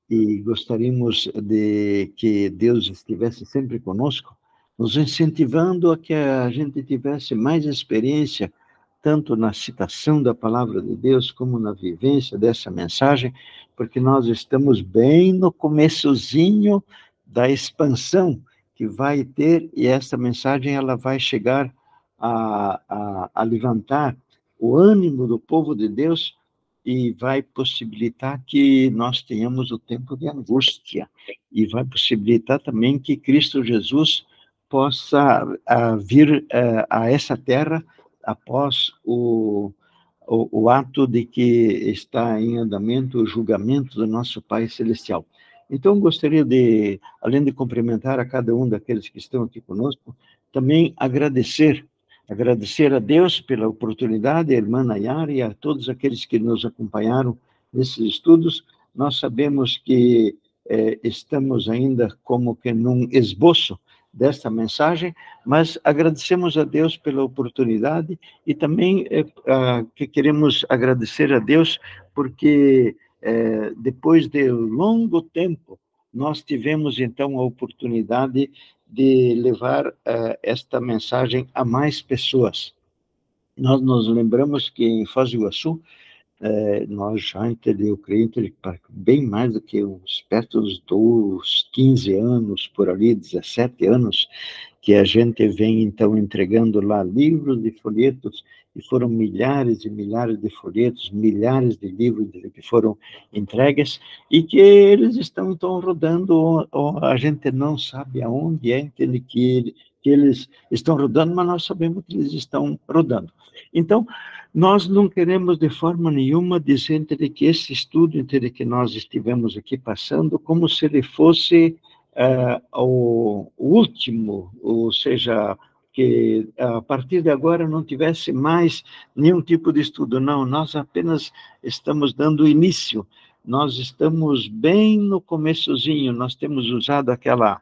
e gostaríamos de que Deus estivesse sempre conosco, nos incentivando a que a gente tivesse mais experiência, tanto na citação da palavra de Deus, como na vivência dessa mensagem, porque nós estamos bem no começozinho da expansão que vai ter, e essa mensagem ela vai chegar a levantar o ânimo do povo de Deus e vai possibilitar que nós tenhamos o tempo de angústia, e vai possibilitar também que Cristo Jesus possa vir a essa terra após o ato de que está em andamento o julgamento do nosso Pai Celestial. Então, gostaria de, além de cumprimentar a cada um daqueles que estão aqui conosco, também agradecer a Deus pela oportunidade, a irmã Nayara e a todos aqueles que nos acompanharam nesses estudos. Nós sabemos que estamos ainda como que num esboço desta mensagem, mas agradecemos a Deus pela oportunidade e também que queremos agradecer a Deus porque depois de um longo tempo nós tivemos então a oportunidade de levar esta mensagem a mais pessoas. Nós nos lembramos que em Foz do Iguaçu, nós já, eu creio, bem mais do que uns perto dos 15 anos, por ali, 17 anos, que a gente vem, então, entregando lá livros e folhetos, e foram milhares e milhares de folhetos, milhares de livros que foram entregues, e que eles estão, então, rodando, a gente não sabe aonde é que eles estão rodando, mas nós sabemos que eles estão rodando. Então, nós não queremos de forma nenhuma dizer que esse estudo que nós estivemos aqui passando, como se ele fosse o último, ou seja, que a partir de agora não tivesse mais nenhum tipo de estudo. Não, nós apenas estamos dando início, nós estamos bem no começozinho, nós temos usado aquela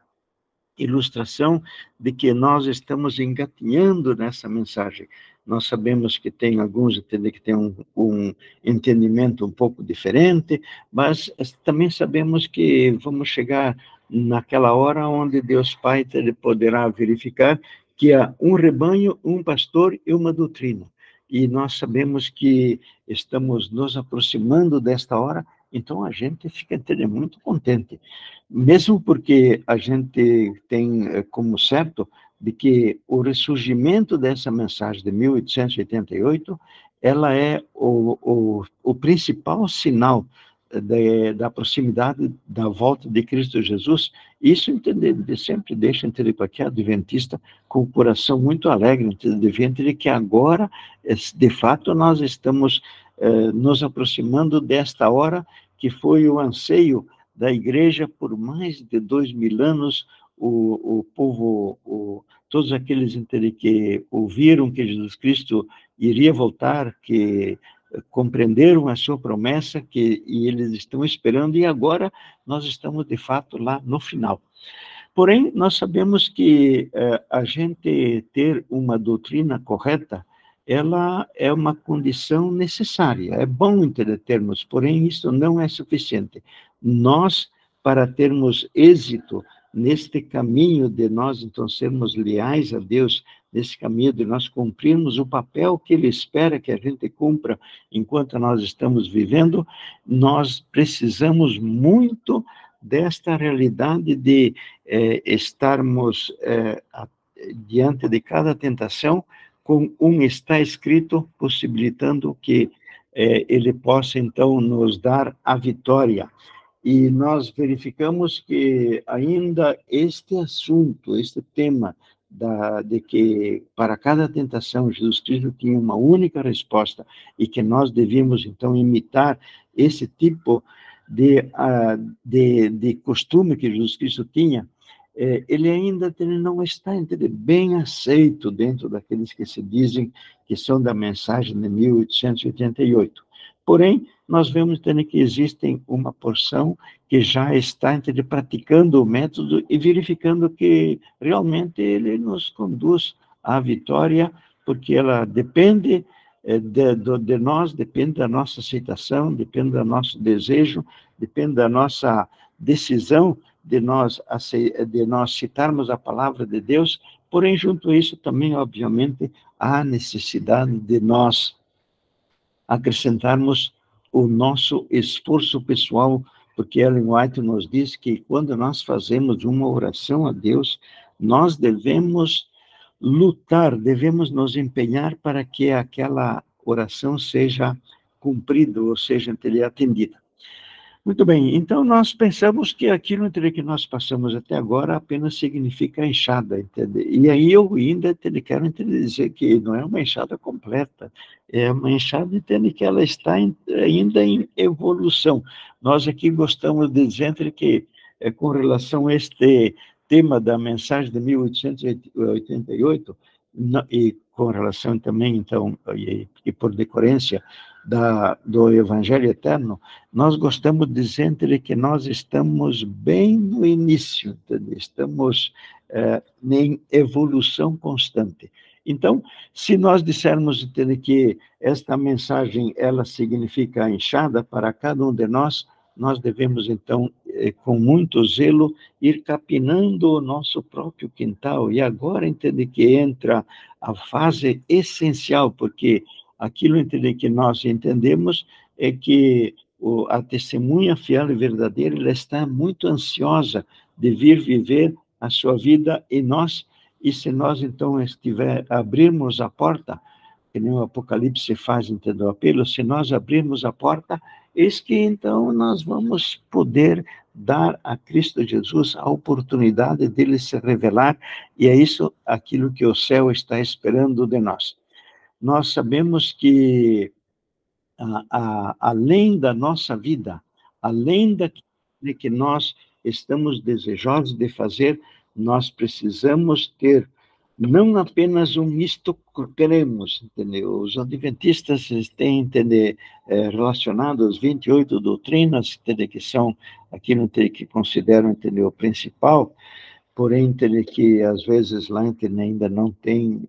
ilustração de que nós estamos engatinhando nessa mensagem. Nós sabemos que tem alguns que têm um entendimento um pouco diferente, mas também sabemos que vamos chegar naquela hora onde Deus Pai poderá verificar que há um rebanho, um pastor e uma doutrina. E nós sabemos que estamos nos aproximando desta hora, então a gente fica muito contente, mesmo porque a gente tem como certo de que o ressurgimento dessa mensagem de 1888, ela é o principal sinal da proximidade da volta de Cristo Jesus. Isso sempre deixa entender para que adventista com o coração muito alegre, devia entender que agora, de fato, nós estamos nos aproximando desta hora que foi o anseio da igreja por mais de 2000 anos. O povo, todos aqueles que ouviram que Jesus Cristo iria voltar, que compreenderam a sua promessa, e eles estão esperando, e agora nós estamos, de fato, lá no final. Porém, nós sabemos que a gente ter uma doutrina correta, ela é uma condição necessária, é bom termos, porém isso não é suficiente. Nós, para termos êxito neste caminho de nós, então, sermos leais a Deus, nesse caminho de nós cumprirmos o papel que Ele espera que a gente cumpra enquanto nós estamos vivendo, nós precisamos muito desta realidade de estarmos diante de cada tentação com está escrito, possibilitando que Ele possa, então, nos dar a vitória. E nós verificamos que ainda este assunto, este tema, de que para cada tentação Jesus Cristo tinha uma única resposta e que nós devíamos, então, imitar esse tipo de costume que Jesus Cristo tinha, ele ainda não está bem aceito dentro daqueles que se dizem que são da mensagem de 1888. Porém, nós vemos também que existem uma porção que já está praticando o método e verificando que realmente ele nos conduz à vitória, porque ela depende de nós, depende da nossa aceitação, depende do nosso desejo depende da nossa decisão de nós citarmos a palavra de Deus, porém, junto a isso também, obviamente, há necessidade de nós acrescentarmos o nosso esforço pessoal, porque Ellen White nos diz que quando nós fazemos uma oração a Deus, nós devemos lutar, devemos nos empenhar para que aquela oração seja cumprida, ou seja, atendida. Muito bem, então nós pensamos que aquilo que nós passamos até agora apenas significa enxada, entende? E aí eu ainda quero dizer que não é uma enxada completa, é uma enxada, entende, que ela está ainda em evolução. Nós aqui gostamos de dizer que, com relação a este tema da mensagem de 1888, e com relação também, então, e por decorrência do Evangelho Eterno, nós gostamos de dizer que nós estamos bem no início, entendeu? Estamos em evolução constante. Então, se nós dissermos, entendeu, que esta mensagem, ela significa a enxada para cada um de nós devemos, então, com muito zelo, ir capinando o nosso próprio quintal. E agora, entende, que entra a fase essencial, porque aquilo, entende, que nós entendemos é que a testemunha fiel e verdadeira, ela está muito ansiosa de vir viver a sua vida em nós, e se nós, então, abrirmos a porta, que nem o Apocalipse faz, entendeu, o apelo, se nós abrirmos a porta, eis que, então, nós vamos poder dar a Cristo Jesus a oportunidade dele se revelar, e é isso aquilo que o céu está esperando de nós. Nós sabemos que, além da nossa vida, além daquilo que nós estamos desejosos de fazer, nós precisamos ter não apenas um misto cremos, entendeu? Os adventistas têm, entender, relacionado as 28 doutrinas, entender, que são aquilo que consideram, entender, o principal, porém, entender que às vezes lá, entender, ainda não tem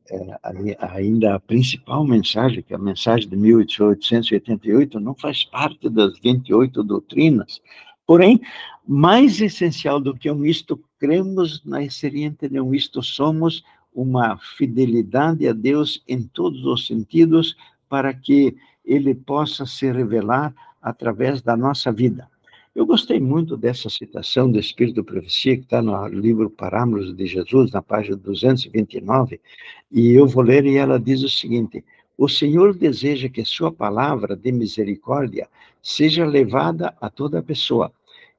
ainda a principal mensagem, que é a mensagem de 1888, não faz parte das 28 doutrinas. Porém, mais essencial do que um isto cremos, seria, entender, um isto somos, uma fidelidade a Deus em todos os sentidos, para que ele possa se revelar através da nossa vida. Eu gostei muito dessa citação do Espírito da Profecia, que está no livro Parábolas de Jesus, na página 229, e eu vou ler, e ela diz o seguinte: o Senhor deseja que sua palavra de misericórdia seja levada a toda pessoa.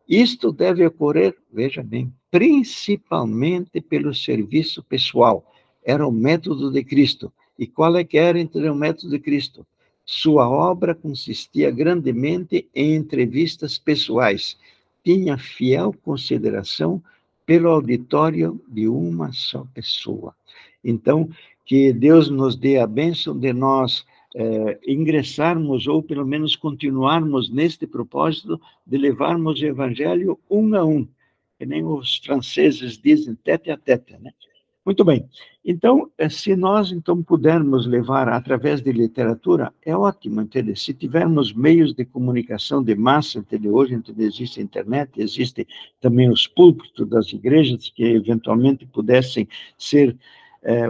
Isto deve ocorrer, veja bem, principalmente pelo serviço pessoal. Era o método de Cristo. E qual é que era, então, o método de Cristo? Sua obra consistia grandemente em entrevistas pessoais. Tinha fiel consideração pelo auditório de uma só pessoa. Então, que Deus nos dê a bênção de nós ingressarmos, ou pelo menos continuarmos neste propósito de levarmos o evangelho um a um, que nem os franceses dizem, tete a tete, né? Muito bem. Então, se nós, então, pudermos levar através de literatura, é ótimo, entendeu? Se tivermos meios de comunicação de massa, entendeu? Hoje, entendeu? Existe a internet, existe também os púlpitos das igrejas, que eventualmente pudessem ser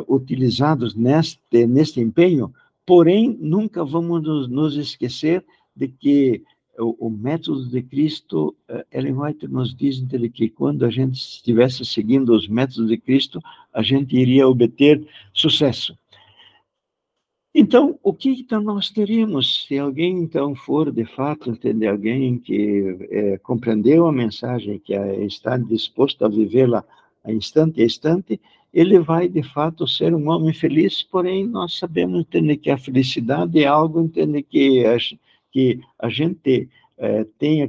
utilizados neste empenho. Porém, nunca vamos nos esquecer de que o método de Cristo, Ellen White nos diz, entende, que quando a gente estivesse seguindo os métodos de Cristo, a gente iria obter sucesso. Então, o que então nós teríamos? Se alguém, então, for, de fato, entender, alguém que compreendeu a mensagem, que está disposto a vivê-la a instante, ele vai, de fato, ser um homem feliz, porém, nós sabemos, entender, que a felicidade é algo, entender, que a gente tem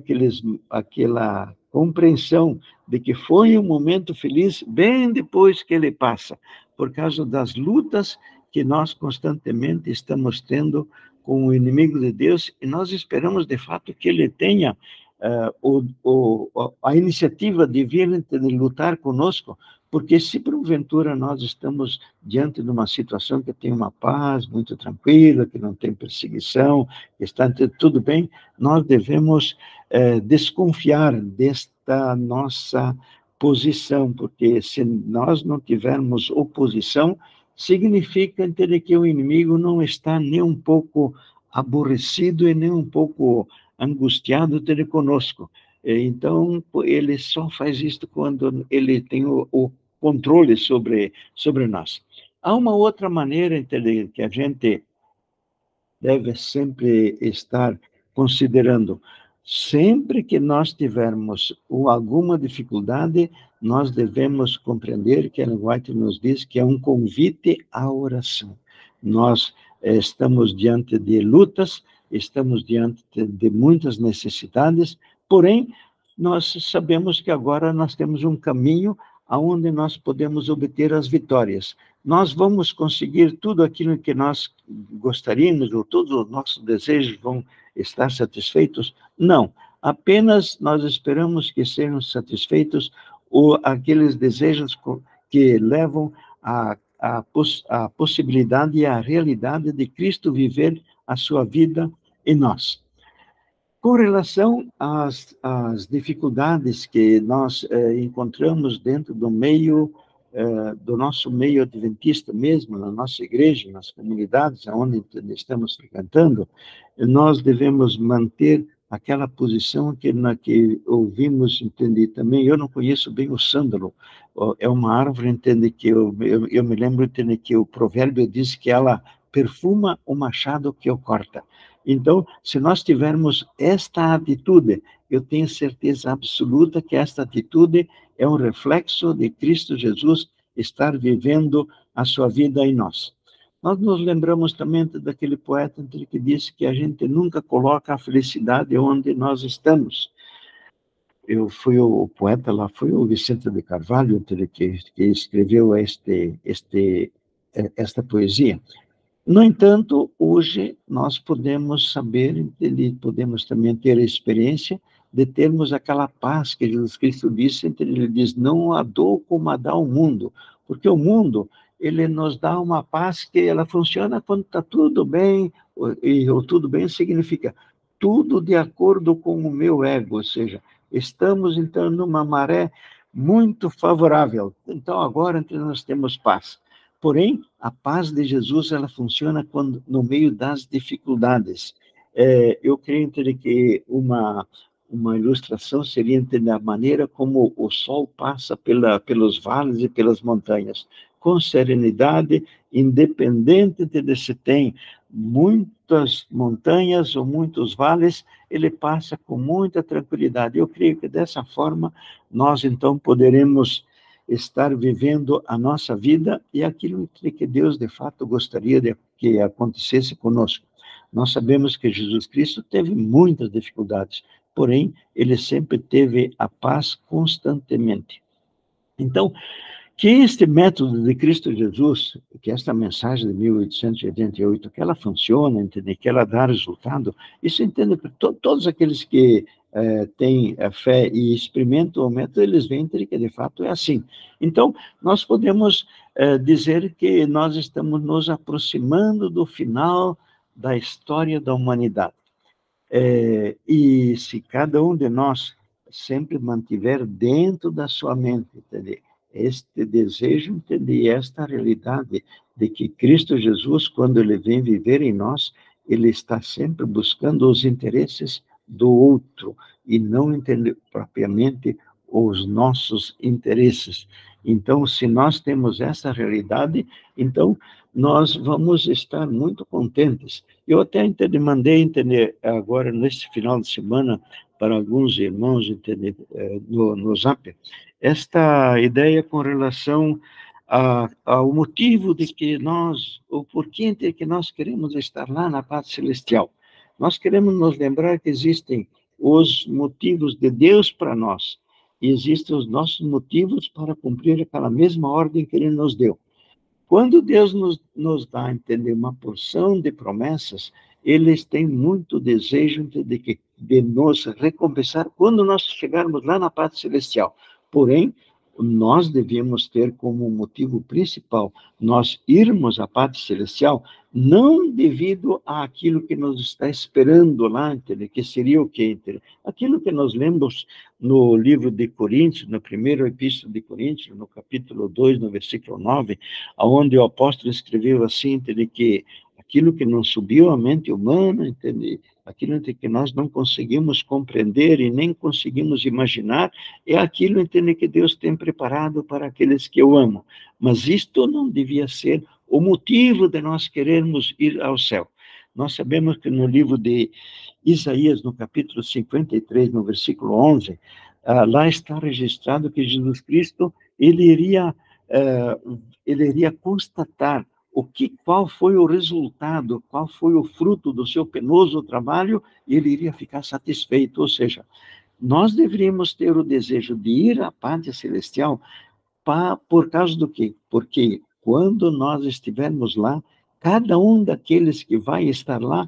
aquela compreensão de que foi um momento feliz bem depois que ele passa, por causa das lutas que nós constantemente estamos tendo com o inimigo de Deus, e nós esperamos, de fato, que ele tenha a iniciativa de vir lutar conosco, Porque se porventura nós estamos diante de uma situação que tem uma paz muito tranquila, que não tem perseguição, que está tudo bem, nós devemos desconfiar desta nossa posição, porque se nós não tivermos oposição, significa entender que o inimigo não está nem um pouco aborrecido e nem um pouco angustiado conosco. Então, ele só faz isso quando ele tem o controle sobre nós. Há uma outra maneira, entender, que a gente deve sempre estar considerando. Sempre que nós tivermos alguma dificuldade, nós devemos compreender que Ellen White nos diz que é um convite à oração. Nós estamos diante de lutas, estamos diante de muitas necessidades, porém, nós sabemos que agora nós temos um caminho aonde nós podemos obter as vitórias. Nós vamos conseguir tudo aquilo que nós gostaríamos, ou todos os nossos desejos vão estar satisfeitos? Não, apenas nós esperamos que sejam satisfeitos aqueles desejos que levam à possibilidade e à realidade de Cristo viver a sua vida em nós. Com relação às dificuldades que nós encontramos dentro do meio, do nosso meio adventista mesmo, na nossa igreja, nas comunidades onde estamos frequentando, nós devemos manter aquela posição na que ouvimos, entender também. Eu não conheço bem o sândalo, é uma árvore, entende, que eu me lembro, entende, que o provérbio diz que ela perfuma o machado que o corta. Então, se nós tivermos esta atitude, eu tenho certeza absoluta que esta atitude é um reflexo de Cristo Jesus estar vivendo a sua vida em nós. Nós nos lembramos também daquele poeta que disse que a gente nunca coloca a felicidade onde nós estamos. O poeta lá foi o Vicente de Carvalho, que escreveu esta poesia. No entanto, hoje nós podemos saber, podemos também ter a experiência de termos aquela paz que Jesus Cristo disse, ele diz, não a dou como a dá o mundo, porque o mundo, ele nos dá uma paz que ela funciona quando está tudo bem, e o tudo bem significa tudo de acordo com o meu ego, ou seja, estamos então numa maré muito favorável, então agora nós temos paz. Porém, a paz de Jesus, ela funciona no meio das dificuldades. Eu creio entender que uma ilustração seria entender a maneira como o sol passa pelos vales e pelas montanhas, com serenidade, independente de se tem muitas montanhas ou muitos vales, ele passa com muita tranquilidade. Eu creio que dessa forma nós então poderemos estar vivendo a nossa vida e aquilo que Deus, de fato, gostaria que acontecesse conosco. Nós sabemos que Jesus Cristo teve muitas dificuldades, porém, ele sempre teve a paz constantemente. Então, que este método de Cristo Jesus, que esta mensagem de 1888, que ela funciona, entende? Que ela dá resultado, isso entende que todos aqueles que têm a fé e experimentam o método, eles veem que de fato é assim. Então, nós podemos dizer que nós estamos nos aproximando do final da história da humanidade. E se cada um de nós sempre mantiver dentro da sua mente, entende? Este desejo, entende? Esta realidade de que Cristo Jesus, quando ele vem viver em nós, ele está sempre buscando os interesses do outro e não entender propriamente os nossos interesses. Então, se nós temos essa realidade, então nós vamos estar muito contentes. Eu até mandei entender agora, neste final de semana, para alguns irmãos entender, no Zap, esta ideia com relação ao motivo de que nós, o porquê que nós queremos estar lá na pátria celestial. Nós queremos nos lembrar que existem os motivos de Deus para nós, e existem os nossos motivos para cumprir aquela mesma ordem que Ele nos deu. Quando Deus nos dá a entender uma porção de promessas, eles têm muito desejo de nos recompensar quando nós chegarmos lá na pátria celestial. Porém, nós devíamos ter como motivo principal nós irmos à pátria celestial, não devido àquilo que nos está esperando lá, entende? Que seria o quê? Entende? Aquilo que nós lemos no livro de Coríntios, na primeira epístola de Coríntios, no capítulo 2, no versículo 9, onde o apóstolo escreveu assim, entende? Que aquilo que não subiu à mente humana, entende? Aquilo que nós não conseguimos compreender e nem conseguimos imaginar, é aquilo, entende, que Deus tem preparado para aqueles que o amam. Mas isto não devia ser o motivo de nós querermos ir ao céu. Nós sabemos que no livro de Isaías, no capítulo 53, no versículo 11, lá está registrado que Jesus Cristo, ele iria constatar qual foi o resultado, qual foi o fruto do seu penoso trabalho, e ele iria ficar satisfeito. Ou seja, nós deveríamos ter o desejo de ir à pátria celestial por causa do quê? Porque quando nós estivermos lá, cada um daqueles que vai estar lá,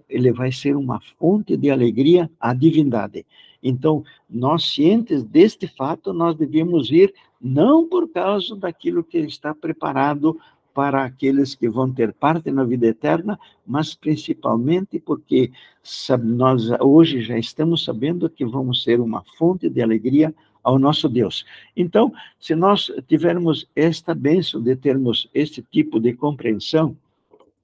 ele vai ser uma fonte de alegria à divindade. Então, nós cientes deste fato, nós devemos ir não por causa daquilo que está preparado para aqueles que vão ter parte na vida eterna, mas principalmente porque nós hoje já estamos sabendo que vamos ser uma fonte de alegria ao nosso Deus. Então, se nós tivermos esta bênção de termos este tipo de compreensão,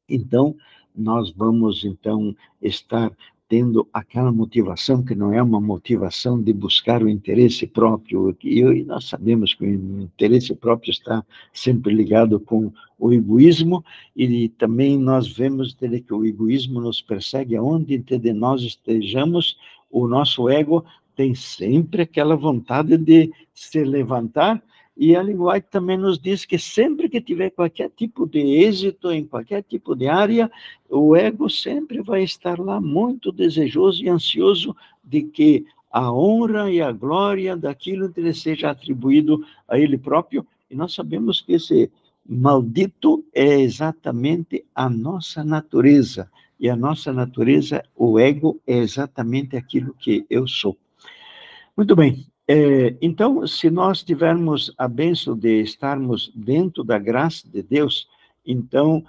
então, nós vamos, então, estar tendo aquela motivação que não é uma motivação de buscar o interesse próprio, e nós sabemos que o interesse próprio está sempre ligado com o egoísmo, e também nós vemos que o egoísmo nos persegue aonde nós estejamos, o nosso ego tem sempre aquela vontade de se levantar. E a linguagem também nos diz que sempre que tiver qualquer tipo de êxito em qualquer tipo de área, o ego sempre vai estar lá muito desejoso e ansioso de que a honra e a glória daquilo que seja atribuído a ele próprio. E nós sabemos que esse maldito é exatamente a nossa natureza. E a nossa natureza, o ego, é exatamente aquilo que eu sou. Muito bem. Então, se nós tivermos a bênção de estarmos dentro da graça de Deus, então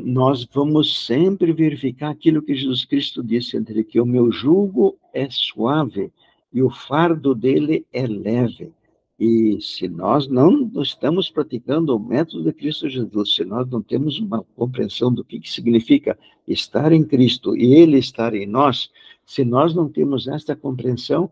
nós vamos sempre verificar aquilo que Jesus Cristo disse, entre que o meu jugo é suave e o fardo dele é leve. E se nós não estamos praticando o método de Cristo Jesus, se nós não temos uma compreensão do que significa estar em Cristo e Ele estar em nós, se nós não temos esta compreensão,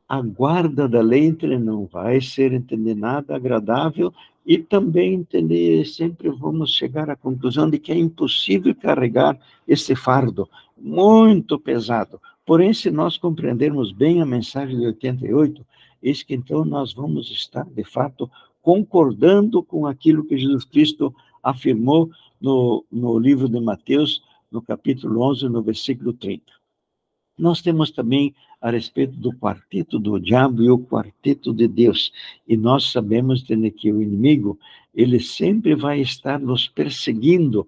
a guarda da lei não vai ser entender nada agradável, e também entender, sempre vamos chegar à conclusão de que é impossível carregar esse fardo muito pesado. Porém, se nós compreendermos bem a mensagem de 88, eis que então nós vamos estar, de fato, concordando com aquilo que Jesus Cristo afirmou no livro de Mateus, no capítulo 11, no versículo 30. Nós temos também a respeito do quarteto do diabo e o quarteto de Deus. E nós sabemos que o inimigo, ele sempre vai estar nos perseguindo.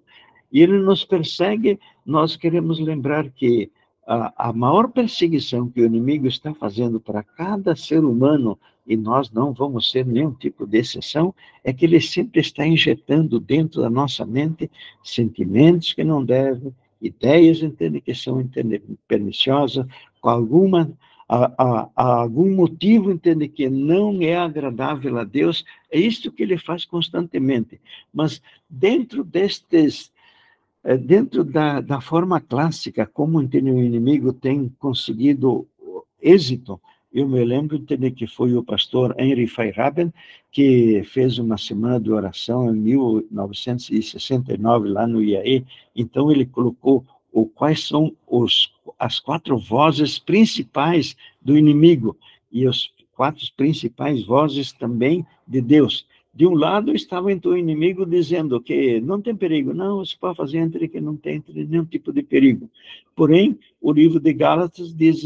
E ele nos persegue, nós queremos lembrar que a maior perseguição que o inimigo está fazendo para cada ser humano, e nós não vamos ser nenhum tipo de exceção, é que ele sempre está injetando dentro da nossa mente sentimentos que não devem, ideias, entende, que são perniciosas, com algum motivo, entende, que não é agradável a Deus. É isso que ele faz constantemente. Mas dentro da forma clássica, como, entende, o inimigo tem conseguido êxito, eu me lembro, entende, que foi o pastor Henry Feyerabend que fez uma semana de oração em 1969, lá no IAE. Então, ele colocou quais são as 4 vozes principais do inimigo, e as 4 principais vozes também de Deus. De um lado estava então o inimigo dizendo que não tem perigo, não, você pode fazer entre que não tem nenhum tipo de perigo. Porém, o livro de Gálatas diz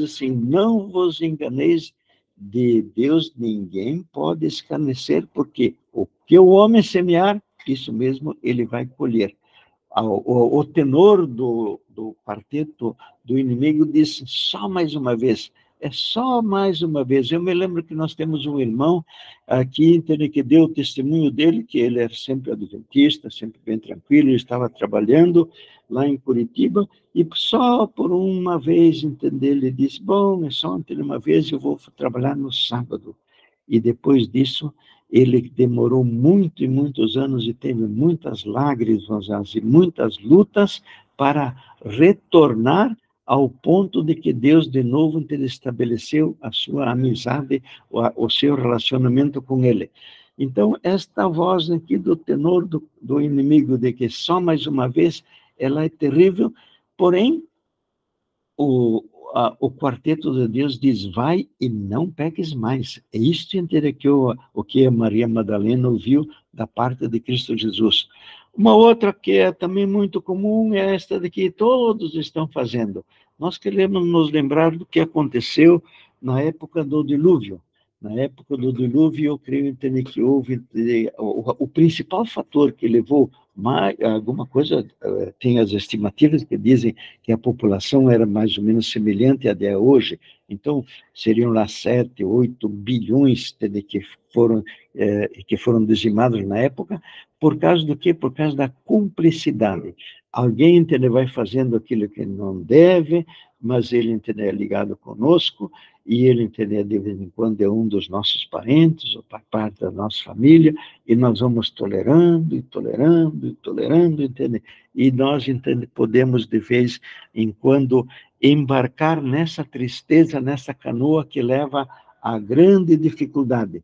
assim, não vos enganeis, de Deus ninguém pode escarnecer, porque o que o homem semear, isso mesmo ele vai colher. O tenor do quarteto do inimigo diz, só mais uma vez, é só mais uma vez. Eu me lembro que nós temos um irmão aqui, entende, que deu o testemunho dele, que ele era sempre adventista, sempre bem tranquilo, ele estava trabalhando lá em Curitiba, e só por uma vez, entende, ele disse, bom, é só uma vez, eu vou trabalhar no sábado. E depois disso, ele demorou muito e muitos anos e teve muitas lágrimas e muitas lutas para retornar ao ponto de que Deus, de novo, estabeleceu a sua amizade, o seu relacionamento com ele. Então, esta voz aqui do tenor do inimigo, de que só mais uma vez, ela é terrível, porém, o quarteto de Deus diz, vai e não peques mais. É isto o que a Maria Madalena ouviu da parte de Cristo Jesus. Uma outra que é também muito comum é esta de que todos estão fazendo. Nós queremos nos lembrar do que aconteceu na época do dilúvio. Na época do dilúvio, eu creio que houve o principal fator que levou alguma coisa, tem as estimativas que dizem que a população era mais ou menos semelhante à de hoje, então seriam lá 7, 8 bilhões que foram dizimados na época, por causa do quê? Por causa da cumplicidade. Alguém vai fazendo aquilo que não deve, mas ele é ligado conosco, e ele de vez em quando é um dos nossos parentes, ou parte da nossa família, e nós vamos tolerando, e tolerando, e tolerando, entende? E nós, podemos de vez em quando embarcar nessa tristeza, nessa canoa que leva a grande dificuldade.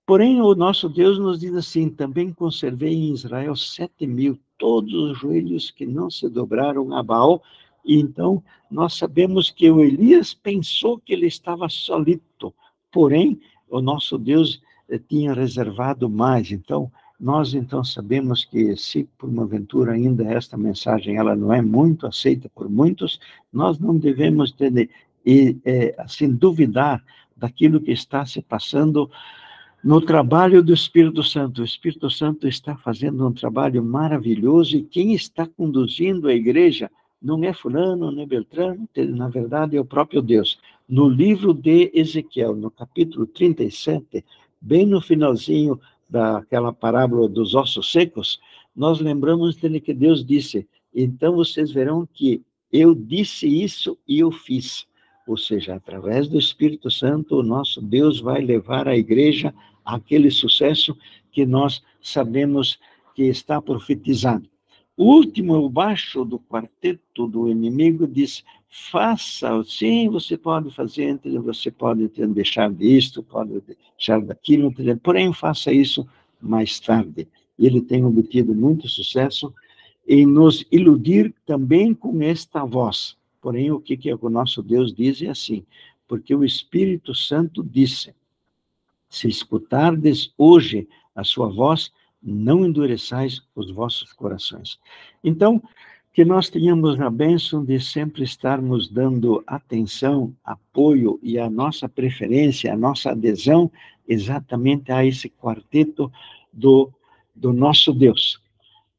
Porém, o nosso Deus nos diz assim, também conservei em Israel 7.000, todos os joelhos que não se dobraram a Baal. E então, nós sabemos que o Elias pensou que ele estava solito, porém, o nosso Deus tinha reservado mais. Então, nós sabemos que se por uma aventura ainda esta mensagem ela não é muito aceita por muitos, nós não devemos assim, duvidar daquilo que está se passando no trabalho do Espírito Santo. O Espírito Santo está fazendo um trabalho maravilhoso, e quem está conduzindo a igreja não é fulano, não é Beltrano, na verdade é o próprio Deus. No livro de Ezequiel, no capítulo 37, bem no finalzinho daquela parábola dos ossos secos, nós lembramos que Deus disse, então vocês verão que eu disse isso e eu fiz. Ou seja, através do Espírito Santo, o nosso Deus vai levar a igreja àquele sucesso que nós sabemos que está profetizado. O último, baixo do quarteto do inimigo, diz, faça, sim, você pode fazer, você pode deixar disto, pode deixar daquilo, porém faça isso mais tarde. Ele tem obtido muito sucesso em nos iludir também com esta voz. Porém, o que o nosso Deus diz é assim, porque o Espírito Santo disse, se escutardes hoje a sua voz, não endureçais os vossos corações. Então, que nós tenhamos a bênção de sempre estarmos dando atenção, apoio e a nossa preferência, a nossa adesão exatamente a esse quarteto do nosso Deus.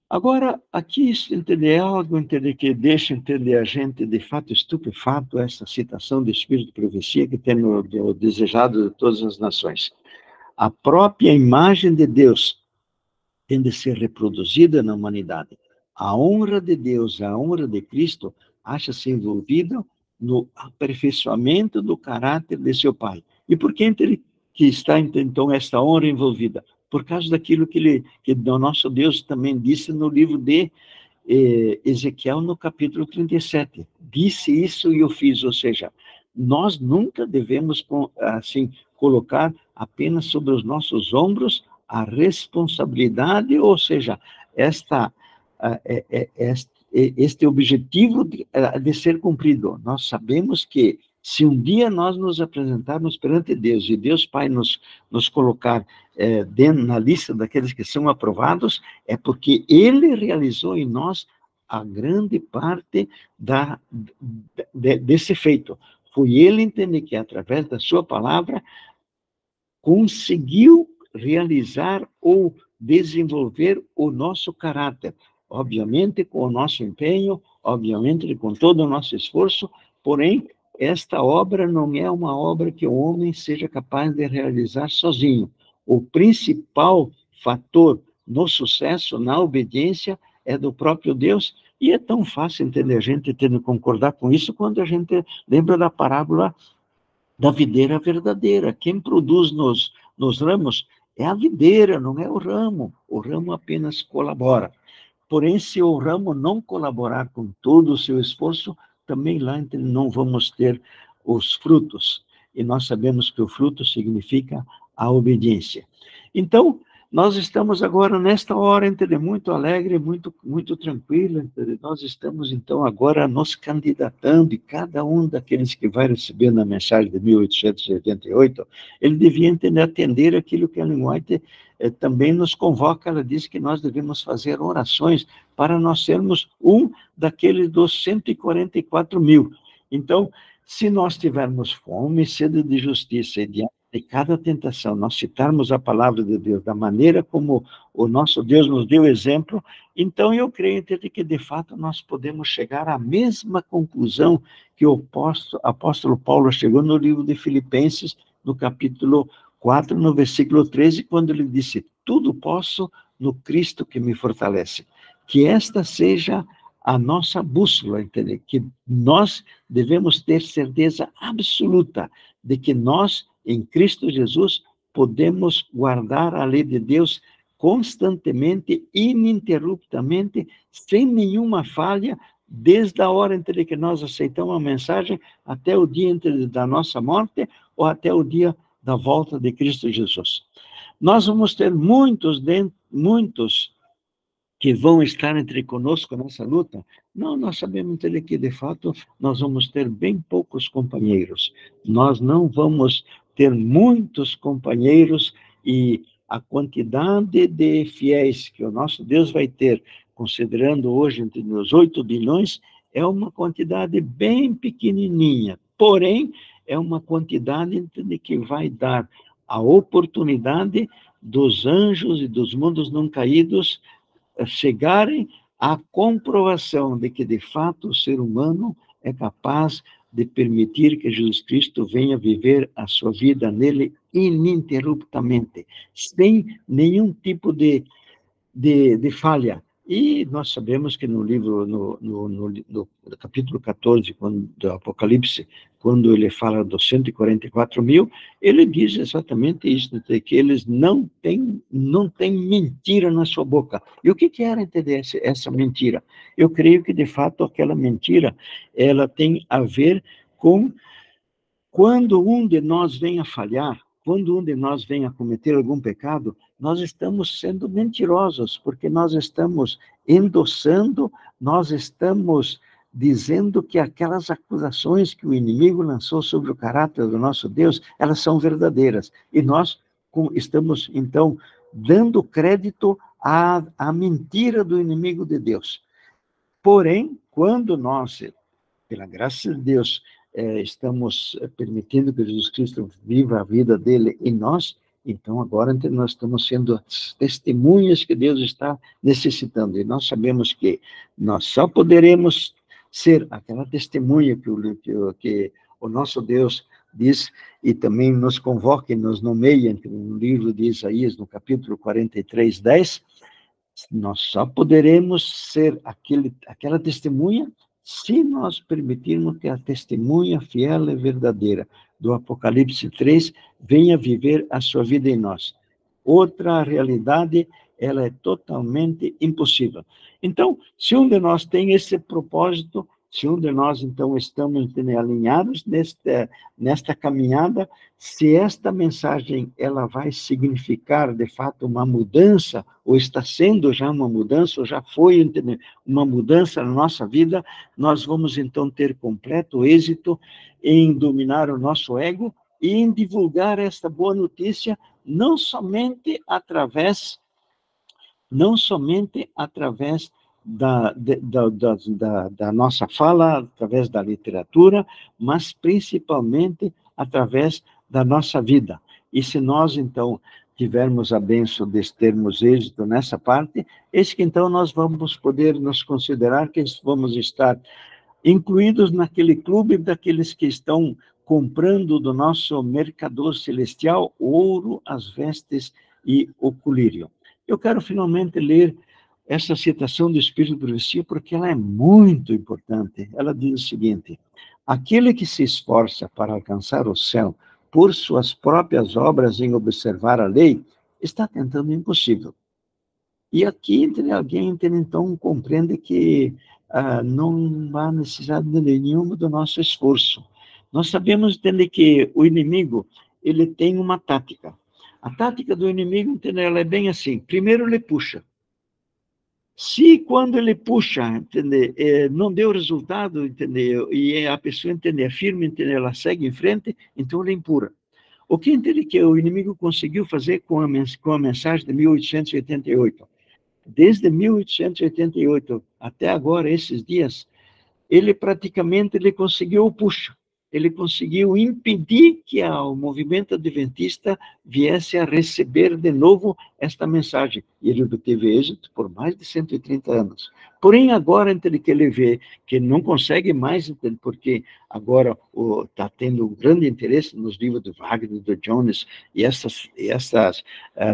Agora, aqui é algo que deixa a gente de fato estupefato, essa citação do Espírito de Profecia que tem o desejado de todas as nações. A própria imagem de Deus tem de ser reproduzida na humanidade. A honra de Deus, a honra de Cristo, acha-se envolvida no aperfeiçoamento do caráter de seu Pai. E por que está, então, esta honra envolvida? Por causa daquilo que o nosso Deus também disse no livro de Ezequiel, no capítulo 37. Disse isso e eu fiz, ou seja, nós nunca devemos, assim, colocar apenas sobre os nossos ombros a responsabilidade, ou seja, este objetivo de ser cumprido. Nós sabemos que se um dia nós nos apresentarmos perante Deus e Deus Pai nos colocar na lista daqueles que são aprovados, é porque Ele realizou em nós a grande parte desse feito. Foi Ele, entende, que através da sua palavra conseguiu realizar ou desenvolver o nosso caráter. Obviamente com o nosso empenho, obviamente com todo o nosso esforço, porém, esta obra não é uma obra que o homem seja capaz de realizar sozinho. O principal fator no sucesso, na obediência, é do próprio Deus, e é tão fácil entender, a gente tendo que concordar com isso quando a gente lembra da parábola da videira verdadeira. Quem produz nos ramos é a videira, não é o ramo apenas colabora. Porém, se o ramo não colaborar com todo o seu esforço, também lá não vamos ter os frutos. E nós sabemos que o fruto significa a obediência. Então, nós estamos agora, nesta hora, muito alegre, muito tranquilo. Nós estamos, então, agora nos candidatando, e cada um daqueles que vai receber na mensagem de 1888, ele devia atender aquilo que a Ellen White também nos convoca. Ela diz que nós devemos fazer orações para nós sermos um daqueles dos 144 mil. Então, se nós tivermos fome, sede de justiça e de cada tentação, nós citarmos a palavra de Deus da maneira como o nosso Deus nos deu exemplo, então eu creio que, de fato, nós podemos chegar à mesma conclusão que o apóstolo Paulo chegou no livro de Filipenses, no capítulo 4, no versículo 13, quando ele disse: tudo posso no Cristo que me fortalece. Que esta seja a nossa bússola, entender? Que nós devemos ter certeza absoluta de que nós, em Cristo Jesus, podemos guardar a lei de Deus constantemente, ininterruptamente, sem nenhuma falha, desde a hora entre que nós aceitamos a mensagem até o dia da nossa morte ou até o dia da volta de Cristo Jesus. Nós vamos ter muitos que vão estar entre conosco nessa luta? Não, nós sabemos que, de fato, nós vamos ter bem poucos companheiros. Nós não vamos ter muitos companheiros, e a quantidade de fiéis que o nosso Deus vai ter, considerando hoje entre os 8 bilhões, é uma quantidade bem pequenininha. Porém, é uma quantidade que vai dar a oportunidade dos anjos e dos mundos não caídos chegarem à comprovação de que, de fato, o ser humano é capaz de permitir que Jesus Cristo venha viver a sua vida nele ininterruptamente, sem nenhum tipo de falha. E nós sabemos que no livro, no capítulo 14 do Apocalipse, quando ele fala dos 144 mil, ele diz exatamente isso, que eles não têm mentira na sua boca. E o que era entender essa mentira? Eu creio que, de fato, aquela mentira, ela tem a ver com quando um de nós vem a falhar, quando um de nós vem a cometer algum pecado, nós estamos sendo mentirosos, porque nós estamos endossando, nós estamos dizendo que aquelas acusações que o inimigo lançou sobre o caráter do nosso Deus, elas são verdadeiras. E nós estamos, então, dando crédito à mentira do inimigo de Deus. Porém, quando nós, pela graça de Deus, estamos permitindo que Jesus Cristo viva a vida dele em nós, então agora nós estamos sendo as testemunhas que Deus está necessitando. E nós sabemos que nós só poderemos ser aquela testemunha que o nosso Deus diz, e também nos convoca e nos nomeia no livro de Isaías, no capítulo 43, 10, nós só poderemos ser aquela testemunha se nós permitirmos que a testemunha fiel e verdadeira do Apocalipse 3 venha viver a sua vida em nós. Outra realidade, ela é totalmente impossível. Então, se um de nós tem esse propósito, se um de nós, então, estamos alinhados nesta caminhada, se esta mensagem ela vai significar, de fato, uma mudança, ou está sendo já uma mudança, ou já foi uma mudança na nossa vida, nós vamos, então, ter completo êxito em dominar o nosso ego e em divulgar esta boa notícia, não somente através da nossa fala, através da literatura, mas principalmente através da nossa vida. E se nós, então, tivermos a bênção de termos êxito nessa parte, eis que, então, nós vamos poder nos considerar que vamos estar incluídos naquele clube daqueles que estão comprando do nosso mercador celestial o ouro, as vestes e o colírio. Eu quero finalmente ler essa citação do Espírito de Profecia, porque ela é muito importante. Ela diz o seguinte: aquele que se esforça para alcançar o céu por suas próprias obras em observar a lei, está tentando o impossível. E aqui alguém então compreende que não há necessidade nenhuma do nosso esforço. Nós sabemos entender que o inimigo ele tem uma tática. A tática do inimigo, entendeu? Ela é bem assim. Primeiro ele puxa. Se quando ele puxa, entender, não deu resultado, entendeu? E a pessoa entender, é firme, entender, ela segue em frente, então ele empurra. O que entende que o inimigo conseguiu fazer com a mensagem de 1888? Desde 1888 até agora, esses dias, ele praticamente conseguiu o puxa. Ele conseguiu impedir que o movimento adventista viesse a receber de novo esta mensagem. E ele obteve êxito por mais de 130 anos. Porém, agora, que ele vê que não consegue mais, porque agora está tendo um grande interesse nos livros do Wagner, do Jones, e essas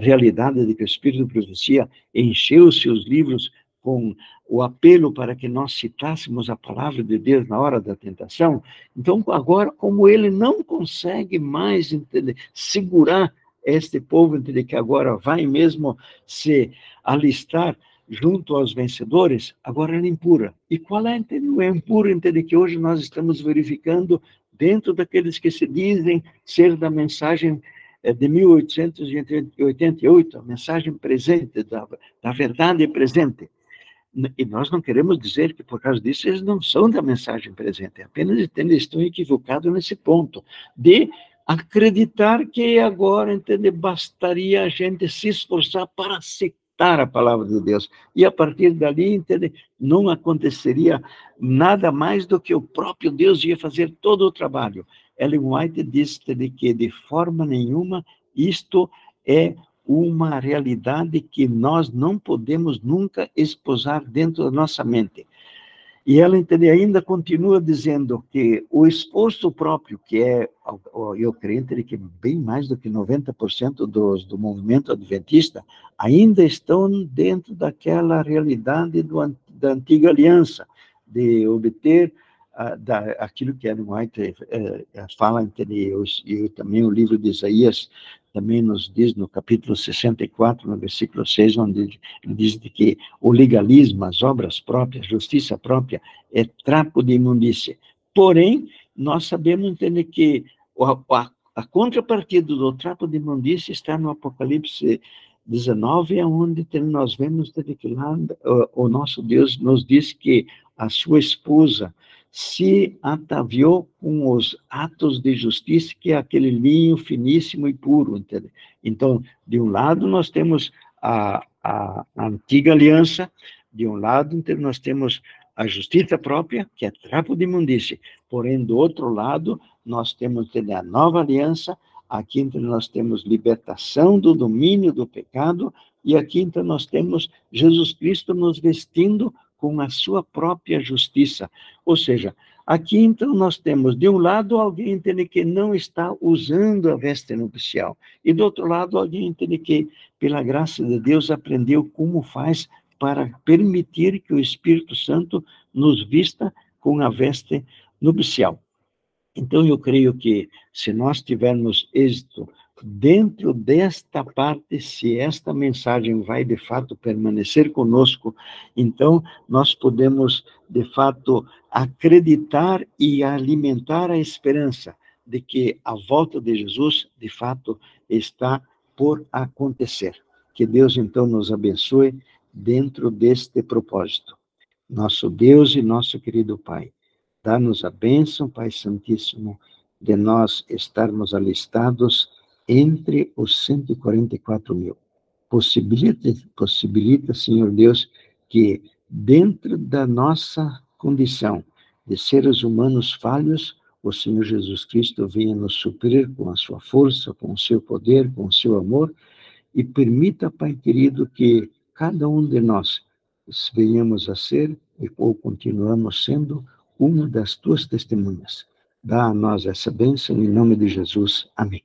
realidades de que o Espírito de Profecia encheu os seus livros com o apelo para que nós citássemos a palavra de Deus na hora da tentação. Então, agora, como ele não consegue mais segurar este povo, que agora vai mesmo se alistar junto aos vencedores, agora ele empurra. E qual é o empurra que hoje nós estamos verificando dentro daqueles que se dizem ser da mensagem de 1888, a mensagem presente, da verdade presente. E nós não queremos dizer que, por causa disso, eles não são da mensagem presente. Apenas eles estão equivocados nesse ponto, de acreditar que agora, bastaria a gente se esforçar para aceitar a palavra de Deus. E, a partir dali, não aconteceria nada mais do que o próprio Deus ia fazer todo o trabalho. Ellen White diz que, de forma nenhuma, isto é uma realidade que nós não podemos nunca esposar dentro da nossa mente. E ela ainda continua dizendo que o esforço próprio, que eu creio que bem mais do que 90% do movimento adventista, ainda estão dentro daquela realidade da antiga aliança, de obter aquilo que Ellen White fala, e também o livro de Isaías também nos diz no capítulo 64, no versículo 6, onde ele diz que o legalismo, as obras próprias, a justiça própria, é trapo de imundícia. Porém, nós sabemos entender que a contrapartida do trapo de imundícia está no Apocalipse 19, onde nós vemos que lá o nosso Deus nos diz que a sua esposa se ataviou com os atos de justiça, que é aquele linho finíssimo e puro, entende? Então, de um lado, nós temos a antiga aliança, de um lado, nós temos a justiça própria, que é trapo de imundície, porém, do outro lado, nós temos a nova aliança, aqui nós temos libertação do domínio do pecado, e aqui então nós temos Jesus Cristo nos vestindo com a sua própria justiça. Ou seja, aqui então nós temos, de um lado, alguém entende que não está usando a veste nupcial, e do outro lado, alguém entende que, pela graça de Deus, aprendeu como faz para permitir que o Espírito Santo nos vista com a veste nupcial. Então, eu creio que, se nós tivermos êxito dentro desta parte, se esta mensagem vai, de fato, permanecer conosco, então, nós podemos, de fato, acreditar e alimentar a esperança de que a volta de Jesus, de fato, está por acontecer. Que Deus, então, nos abençoe dentro deste propósito. Nosso Deus e nosso querido Pai, dá-nos a bênção, Pai Santíssimo, de nós estarmos alistados entre os 144 mil. Possibilita, Senhor Deus, que dentro da nossa condição de seres humanos falhos, o Senhor Jesus Cristo venha nos suprir com a sua força, com o seu poder, com o seu amor, e permita, Pai querido, que cada um de nós venhamos a ser, ou continuamos sendo, uma das tuas testemunhas. Dá a nós essa bênção, em nome de Jesus. Amém.